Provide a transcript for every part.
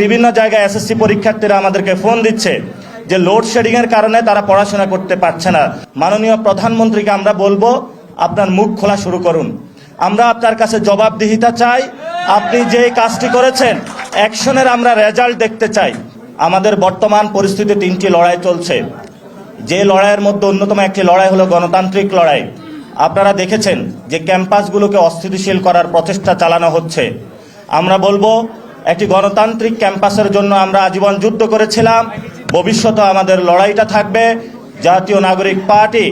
বিভিন্ন জায়গায় এসএসসি পরীক্ষার্থীরা আমাদেরকে ফোন দিচ্ছে যে লোডশেডিং এর কারণে তারা পড়াশোনা করতে পারছে না। মাননীয় প্রধানমন্ত্রীকে আমরা বলবো, আপনার মুখ খোলা শুরু করুন। আমরা আপনার কাছে জবাবদিহিতা চাই। আপনি যে কাজটি করেছেন অ্যাকশনের আমরা রেজাল্ট দেখতে চাই। আমাদের বর্তমান পরিস্থিতি তিনটি লড়াই চলছে। যে লড়াইয়ের মধ্যে অন্যতম একটি লড়াই হলো গণতান্ত্রিক লড়াই। আপনারা দেখেছেন যে ক্যাম্পাসগুলোকে অস্থিতিশীল করার প্রচেষ্টা চালানো হচ্ছে। আমরা বলবো, একটি গণতান্ত্রিক ক্যাম্পাসের জন্য আমরা আজীবন যুদ্ধ করেছিলাম, ভবিষ্যতে আমাদের লড়াইটা থাকবে। জাতীয় নাগরিক পার্টি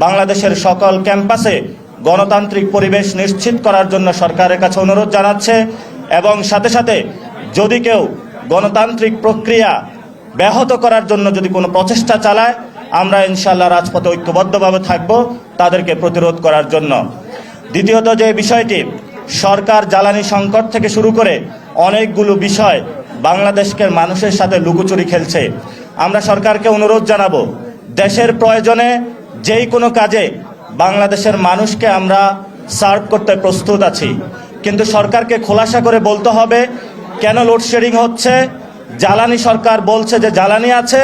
বাংলাদেশের সকল ক্যাম্পাসে গণতান্ত্রিক পরিবেশ নিশ্চিত করার জন্য সরকারের কাছে অনুরোধ জানাচ্ছে এবং সাথে সাথে যদি কেউ গণতান্ত্রিক প্রক্রিয়া ব্যাহত করার জন্য যদি কোনো প্রচেষ্টা চালায়, আমরা ইনশাআল্লাহ রাজপথে ঐক্যবদ্ধভাবে থাকব তাদেরকে প্রতিরোধ করার জন্য। দ্বিতীয়ত যে বিষয়টি, সরকার জ্বালানি সংকট থেকে শুরু করে অনেকগুলো বিষয় বাংলাদেশের মানুষের সাথে লুকোচুরি খেলছে। আমরা সরকারকে অনুরোধ জানাবো, দেশের প্রয়োজনে যেই কোনো কাজে বাংলাদেশের মানুষকে আমরা সার্ভ করতে প্রস্তুত আছি, কিন্তু সরকারকে খোলাসা করে বলতে হবে কেন লোডশেডিং হচ্ছে। জ্বালানি সরকার বলছে যে জ্বালানি আছে,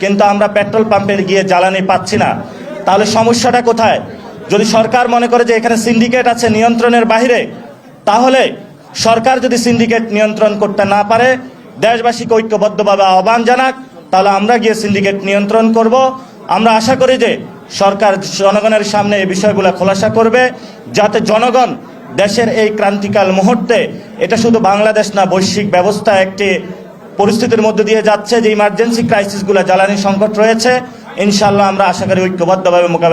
কিন্তু আমরা পেট্রোল পাম্পে গিয়ে জ্বালানি পাচ্ছি না। তাহলে সমস্যাটা কোথায়? যদি সরকার মনে করে যে এখানে সিন্ডিকেট আছে নিয়ন্ত্রণের বাইরে, তাহলে সরকার যদি সিন্ডিকেট নিয়ন্ত্রণ করতে না পারে, দেশবাসীকে ঐক্যবদ্ধভাবে আহ্বান জানাক, তাহলে আমরা গিয়ে সিন্ডিকেট নিয়ন্ত্রণ করব। আমরা আশা করি যে সরকার জনগণের সামনে এই বিষয়গুলো খোলাসা করবে, যাতে জনগণ দেশের এই ক্রান্তিকাল মুহূর্তে, এটা শুধু বাংলাদেশ না, বৈশ্বিক ব্যবস্থা একটি পরিস্থিতির মধ্যে দিয়ে যাচ্ছে যে ইমার্জেন্সি ক্রাইসিসগুলো, জ্বালানি সংকট রয়েছে, ইনশাআল্লাহ আমরা আশা করি ঐক্যবদ্ধভাবে মোকাবেলা